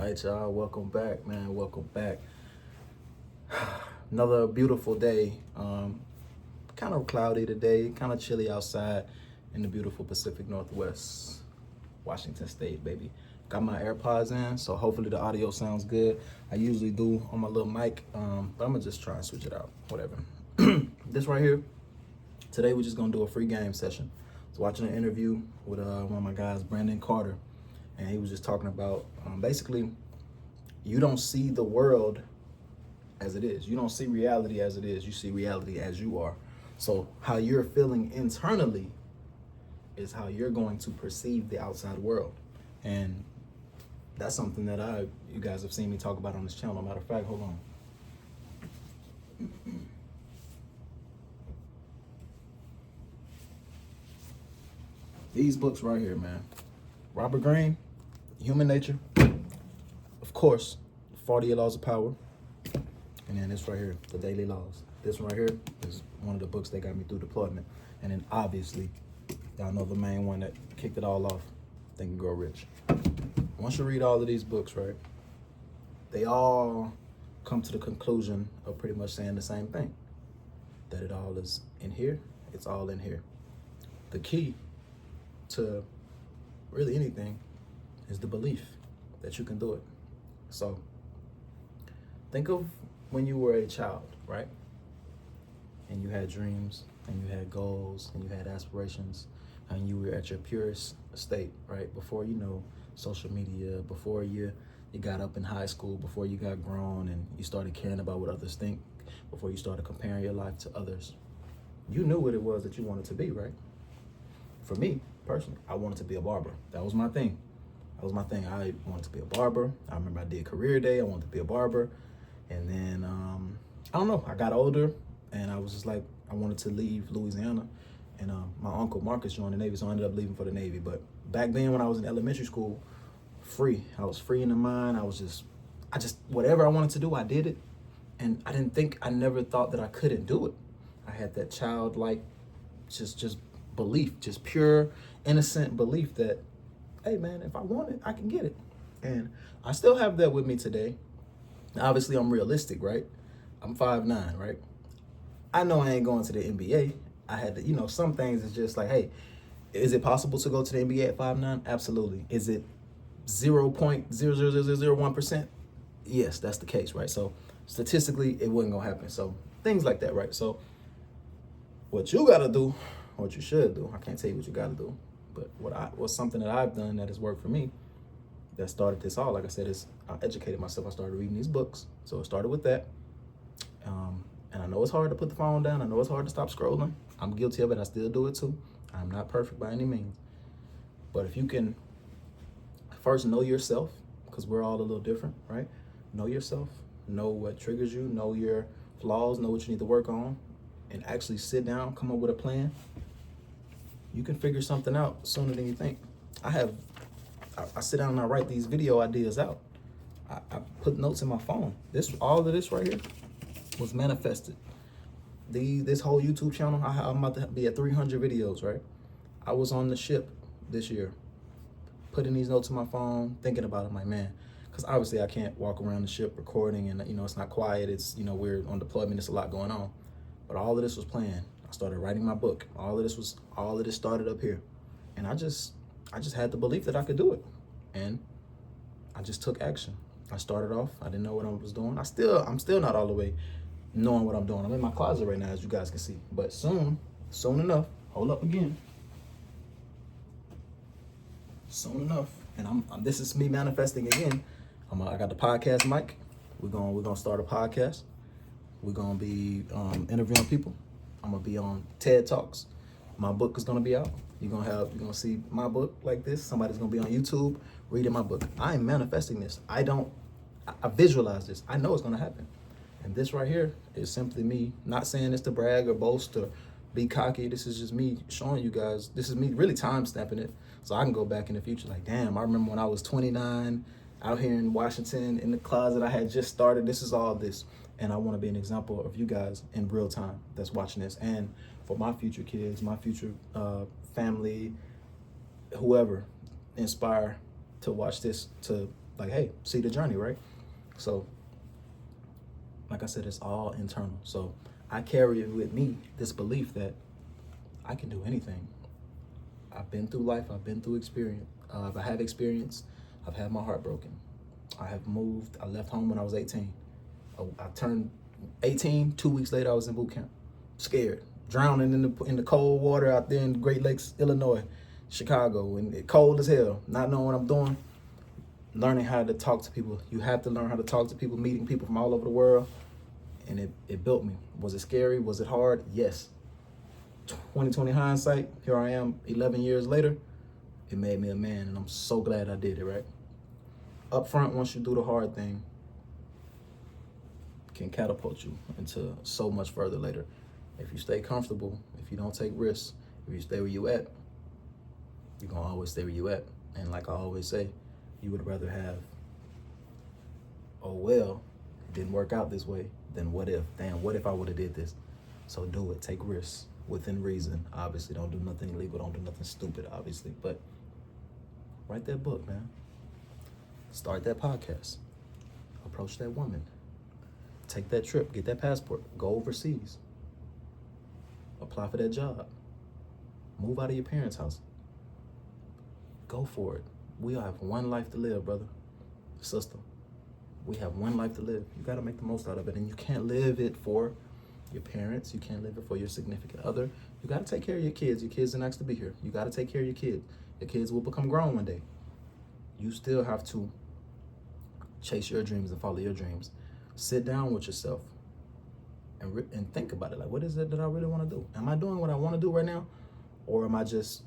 All right, y'all. Welcome back, man. Welcome back. Another beautiful day. Kind of cloudy today, kind of chilly outside in the beautiful Pacific Northwest, Washington State, baby. Got my AirPods in, so hopefully the audio sounds good. I usually do on my little mic, but I'm gonna just try and switch it out, whatever. This right here, today we're just gonna do a free game session. I was watching an interview with one of my guys, Brandon Carter, and he was just talking about basically, you don't see the world as it is. You don't see reality as it is. You see reality as you are. So how you're feeling internally is how you're going to perceive the outside world. And that's something that you guys have seen me talk about on this channel. Matter of fact, hold on. These books right here, man. Robert Greene, Human Nature. Of course, 48 Laws of Power. And then this right here, The Daily Laws. This right here is one of the books that got me through deployment. And then obviously, y'all know the main one that kicked it all off, Think and Grow Rich. Once you read all of these books, right, they all come to the conclusion of pretty much saying the same thing. That it all is in here, it's all in here. The key to really anything is the belief that you can do it. So think of when you were a child, right? And you had dreams, and you had goals, and you had aspirations, and you were at your purest state, right? Before you know social media, before you got up in high school, before you got grown and you started caring about what others think, before you started comparing your life to others, you knew what it was that you wanted to be, right? For me, personally, I wanted to be a barber. That was my thing. That was my thing. I wanted to be a barber. I remember I did career day. I wanted to be a barber. And then, I don't know, I got older and I was just like, I wanted to leave Louisiana. And my uncle Marcus joined the Navy, so I ended up leaving for the Navy. But back then when I was in elementary school, free. I was free in the mind. I just, whatever I wanted to do, I did it. And I never thought that I couldn't do it. I had that childlike, just belief, just pure, innocent belief that, hey man, if I want it, I can get it. And I still have that with me today. Obviously, I'm realistic, right? I'm 5'9", right? I know I ain't going to the NBA. I had to, some things is just like, hey, is it possible to go to the NBA at 5'9"? Absolutely. Is it 0.00001%? Yes, that's the case, right? So statistically, it wasn't gonna happen. So things like that, right? So what you gotta do, what you should do, I can't tell you what you gotta do, but what's something that I've done that has worked for me, that started this all, like I said, is I educated myself. I started reading these books. So it started with that. And I know it's hard to put the phone down. I know it's hard to stop scrolling. I'm guilty of it. I still do it too. I'm not perfect by any means. But if you can first know yourself, because we're all a little different, right? Know yourself, know what triggers you, know your flaws, know what you need to work on, and actually sit down, come up with a plan, you can figure something out sooner than you think. I sit down and I write these video ideas out. I put notes in my phone. All of this right here was manifested. This whole YouTube channel, I'm about to be at 300 videos, right? I was on the ship this year, putting these notes in my phone, thinking about it, like, man, because obviously I can't walk around the ship recording and, it's not quiet. It's, we're on deployment. There's a lot going on. But all of this was planned. I started writing my book. All of this started up here. And I just had the belief that I could do it. And I just took action. I started off, I didn't know what I was doing. I'm still not all the way knowing what I'm doing. I'm in my closet right now, as you guys can see. But soon enough, hold up again. Soon enough, and this is me manifesting again. I got the podcast mic. We're gonna start a podcast. We're gonna be interviewing people. I'm gonna be on TED Talks. My book is gonna be out. You're gonna see my book like this. Somebody's gonna be on YouTube reading my book. I am manifesting this. I visualize this. I know it's gonna happen. And this right here is simply me, not saying this to brag or boast or be cocky. This is just me showing you guys. This is me really time stamping it, so I can go back in the future like, damn, I remember when I was 29 out here in Washington in the closet. I had just started. This is all this. And I want to be an example of you guys in real time that's watching this. And for my future kids, my future family, whoever, inspire to watch this, to like, hey, see the journey, right? So, like I said, it's all internal. So I carry with me this belief that I can do anything. I've been through life. I've been through experience. I have experience. I've had my heart broken. I have moved. I left home when I was 18. I turned 18. 2 weeks later, I was in boot camp, scared, drowning in the cold water out there in Great Lakes, Illinois, Chicago, and it cold as hell. Not knowing what I'm doing. Learning how to talk to people. You have to learn how to talk to people, meeting people from all over the world, and it built me. Was it scary? Was it hard? Yes. 2020 hindsight, here I am 11 years later. It made me a man, and I'm so glad I did it, right? Up front, once you do the hard thing, can catapult you into so much further later. If you stay comfortable, if you don't take risks, if you stay where you at, you're gonna always stay where you at. And like I always say, you would rather have, oh well, it didn't work out this way, than what if? Damn, what if I would have did this? So do it, take risks within reason. Obviously, don't do nothing illegal, don't do nothing stupid, obviously, but write that book, man. Start that podcast. Approach that woman. Take that trip, get that passport, go overseas. Apply for that job. Move out of your parents' house. Go for it. We have one life to live, brother, sister. We have one life to live. You gotta make the most out of it, and you can't live it for your parents. You can't live it for your significant other. You gotta take care of your kids. Your kids didn't ask to be here. You gotta take care of your kids. Your kids will become grown one day. You still have to chase your dreams and follow your dreams. Sit down with yourself and think about it. Like, what is it that I really want to do? Am I doing what I want to do right now? Or am I just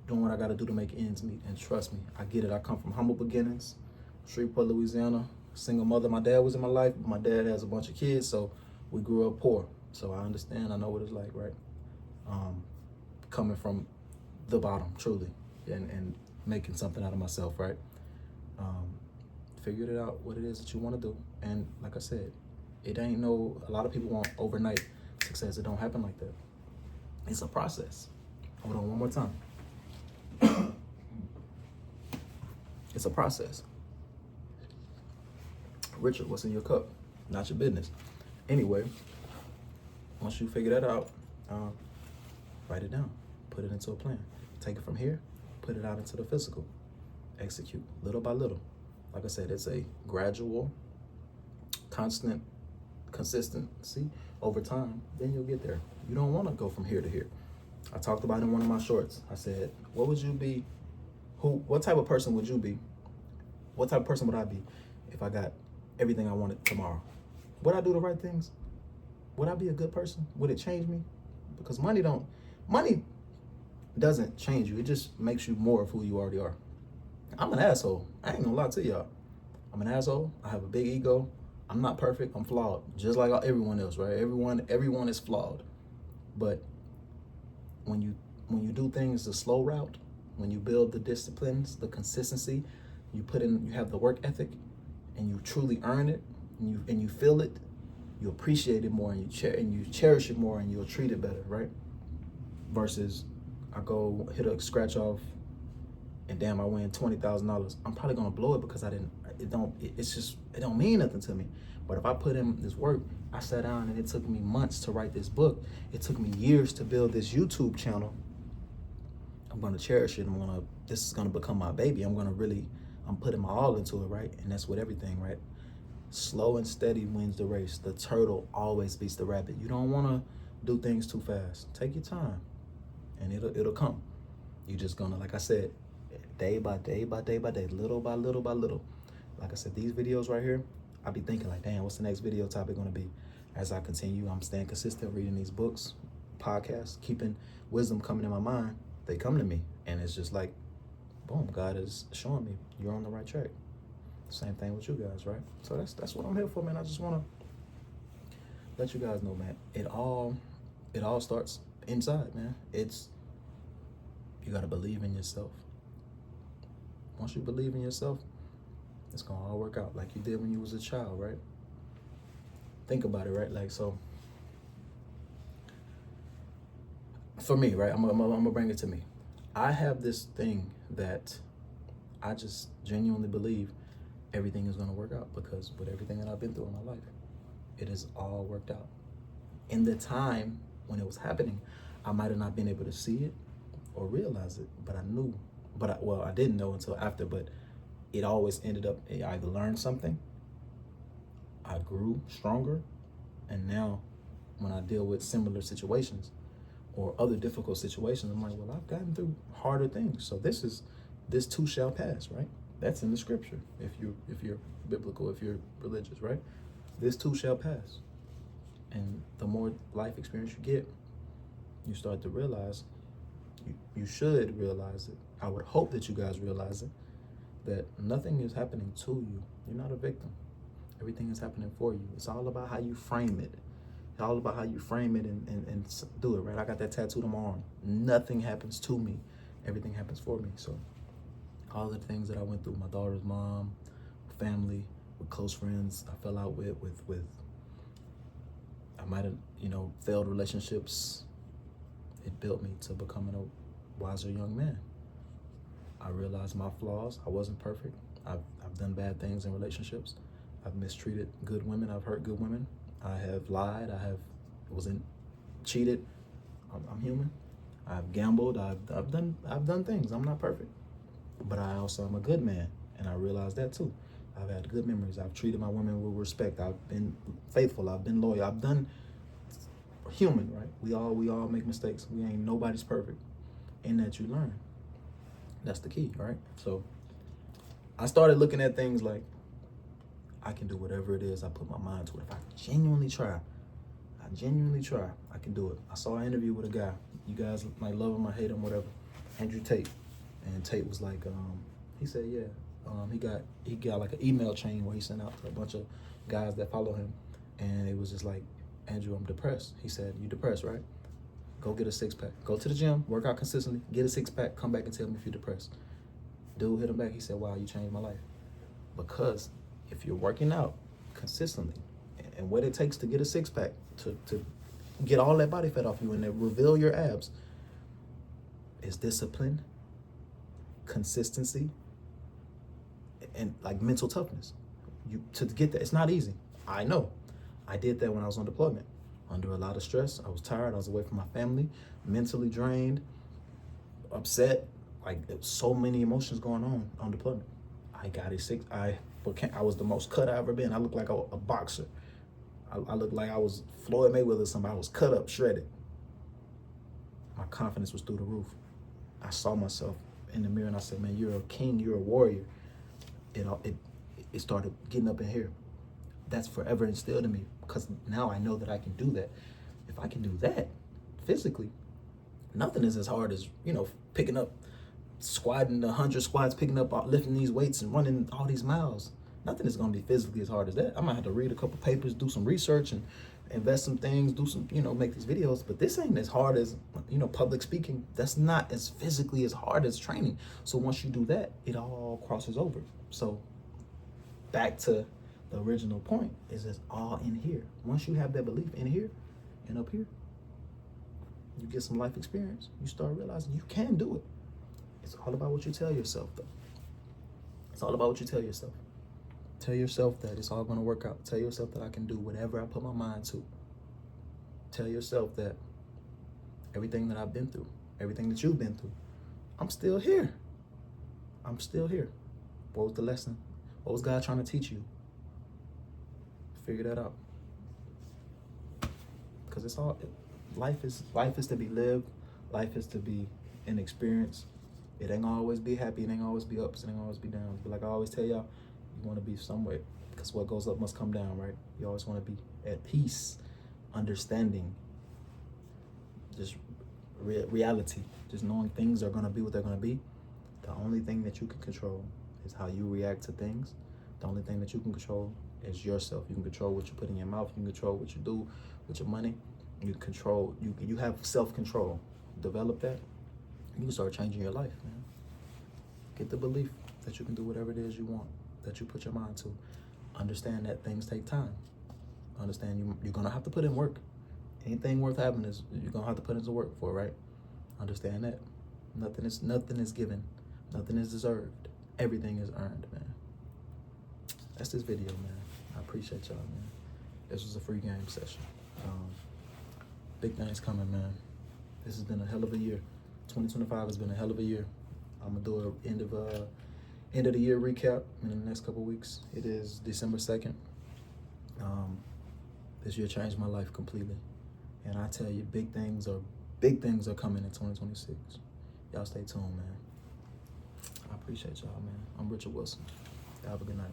doing what I got to do to make ends meet? And trust me, I get it. I come from humble beginnings, Shreveport, Louisiana, single mother. My dad was in my life, but my dad has a bunch of kids, so we grew up poor. So I understand. I know what it's like, right? Coming from the bottom, truly, and making something out of myself, right? Figured it out what it is that you want to do. And like I said, it ain't no, a lot of people want overnight success. It don't happen like that. It's a process. Hold on one more time. It's a process. Richard, what's in your cup? Not your business. Anyway, once you figure that out, write it down, put it into a plan. Take it from here, put it out into the physical. Execute little by little. Like I said, it's a gradual, constant consistency over time. Then you'll get there. You don't want to go from here to here. I talked about it in one of my shorts. I said, what would you be? What type of person would you be? What type of person would I be if I got everything I wanted tomorrow? Would I do the right things? Would I be a good person? Would it change me? Because money doesn't change you. It just makes you more of who you already are. I'm an asshole. I ain't gonna lie to y'all. I'm an asshole. I have a big ego. I'm not perfect. I'm flawed, just like everyone else, right? Everyone is flawed. But when you do things the slow route, when you build the disciplines, the consistency, you have the work ethic, and you truly earn it, and you feel it, you appreciate it more, and you cherish it more, and you'll treat it better, right? Versus I go hit a scratch off, and damn, I win $20,000. I'm probably gonna blow it because it don't mean nothing to me. But if I put in this work, I sat down and it took me months to write this book. It took me years to build this YouTube channel. I'm gonna cherish it. This is gonna become my baby. I'm putting my all into it, right? And that's with everything, right? Slow and steady wins the race. The turtle always beats the rabbit. You don't wanna do things too fast. Take your time, and it'll come. You just gonna, like I said, day by day by day by day, little by little by little. Like I said, these videos right here, I be thinking like, damn, what's the next video topic gonna be? As I continue, I'm staying consistent, reading these books, podcasts, keeping wisdom coming in my mind. They come to me, and it's just like, boom, God is showing me you're on the right track. Same thing with you guys, right? So that's what I'm here for, man. I just wanna let you guys know, man. It all starts inside, man. You gotta believe in yourself. Once you believe in yourself, it's gonna all work out like you did when you was a child, right? Think about it, right? Like, so for me, right? I'm gonna bring it to me. I have this thing that I just genuinely believe everything is going to work out, because with everything that I've been through in my life, it has all worked out. In the time when it was happening, I might have not been able to see it or realize it, but I knew. I didn't know until after, but it always ended up, I either learned something, I grew stronger, and now when I deal with similar situations or other difficult situations, I'm like, well, I've gotten through harder things. So this too shall pass, right? That's in the scripture. If you're biblical, if you're religious, right? This too shall pass. And the more life experience you get, you start to realize, you should realize it. I would hope that you guys realize it, that nothing is happening to you. You're not a victim. Everything is happening for you. It's all about how you frame it. It's all about how you frame it and do it, right? I got that tattooed on my arm. Nothing happens to me. Everything happens for me. So all the things that I went through, my daughter's mom, family, with close friends I fell out with I might have, failed relationships. It built me to becoming a wiser young man. I realized my flaws. I wasn't perfect. I've done bad things in relationships. I've mistreated good women. I've hurt good women. I have lied. Cheated. I'm human. I've gambled. I've done things. I'm not perfect, but I also am a good man, and I realized that too. I've had good memories. I've treated my women with respect. I've been faithful. I've been loyal. I've done. Human, right? We all make mistakes. We ain't nobody's perfect. In that you learn. That's the key, right? So I started looking at things like, I can do whatever it is I put my mind to. If I genuinely try, I can do it. I saw an interview with a guy. You guys might love him or hate him, whatever. Andrew Tate. And Tate was like, he said, he got like an email chain where he sent out to a bunch of guys that follow him. And it was just like, Andrew, I'm depressed. He said, you depressed, right? Go get a 6-pack. Go to the gym, work out consistently, get a 6-pack, come back and tell me if you're depressed. Dude hit him back. He said, wow, you changed my life. Because if you're working out consistently, and what it takes to get a 6-pack, to get all that body fat off you and to reveal your abs, is discipline, consistency, and like mental toughness. To get that, it's not easy. I know. I did that when I was on deployment. Under a lot of stress, I was tired, I was away from my family, mentally drained, upset, like there was so many emotions going on deployment. I got I was the most cut I ever been. I looked like a boxer. I looked like I was Floyd Mayweather or somebody. I was cut up, shredded. My confidence was through the roof. I saw myself in the mirror and I said, man, you're a king, you're a warrior. It started getting up in here. That's forever instilled in me, because now I know that I can do that. If I can do that physically, nothing is as hard as, picking up, squatting 100 squats, lifting these weights and running all these miles. Nothing is going to be physically as hard as that. I might have to read a couple papers, do some research and invest some things, do some, make these videos, but this ain't as hard as, public speaking. That's not as physically as hard as training. So once you do that, it all crosses over. So back to the original point, is it's all in here. Once you have that belief in here and up here, you get some life experience, you start realizing you can do it. It's all about what you tell yourself, though. It's all about what you tell yourself. Tell yourself that it's all going to work out. Tell yourself that I can do whatever I put my mind to. Tell yourself that everything that I've been through, everything that you've been through, I'm still here. I'm still here. What was the lesson? What was God trying to teach you? Figure that out. Because it's all, life is to be lived. Life is to be an experience. It ain't gonna always be happy. It ain't gonna always be ups. It ain't gonna always be downs. But like I always tell y'all, you want to be somewhere, because what goes up must come down, right? You always want to be at peace, understanding, just reality, just knowing things are gonna be what they're gonna be. The only thing that you can control is how you react to things. The only thing that you can control is yourself. You can control what you put in your mouth. You can control what you do with your money. You have self-control. Develop that. You can start changing your life, man. Get the belief that you can do whatever it is you want, that you put your mind to. Understand that things take time. Understand you're gonna have to put in work. Anything worth having is you're gonna have to put into work for, right? Understand that. Nothing is given. Nothing is deserved. Everything is earned, man. that's this video, man. I appreciate y'all, man. This was a free game session. Big things coming, man. This has been a hell of a year. 2025 has been a hell of a year. I'm gonna do a end of the year recap in the next couple weeks. It is December 2nd. This year changed my life completely, and I tell you, big things are coming in 2026. Y'all stay tuned, man. I appreciate y'all, man. I'm Richard Wilson. Have a good night.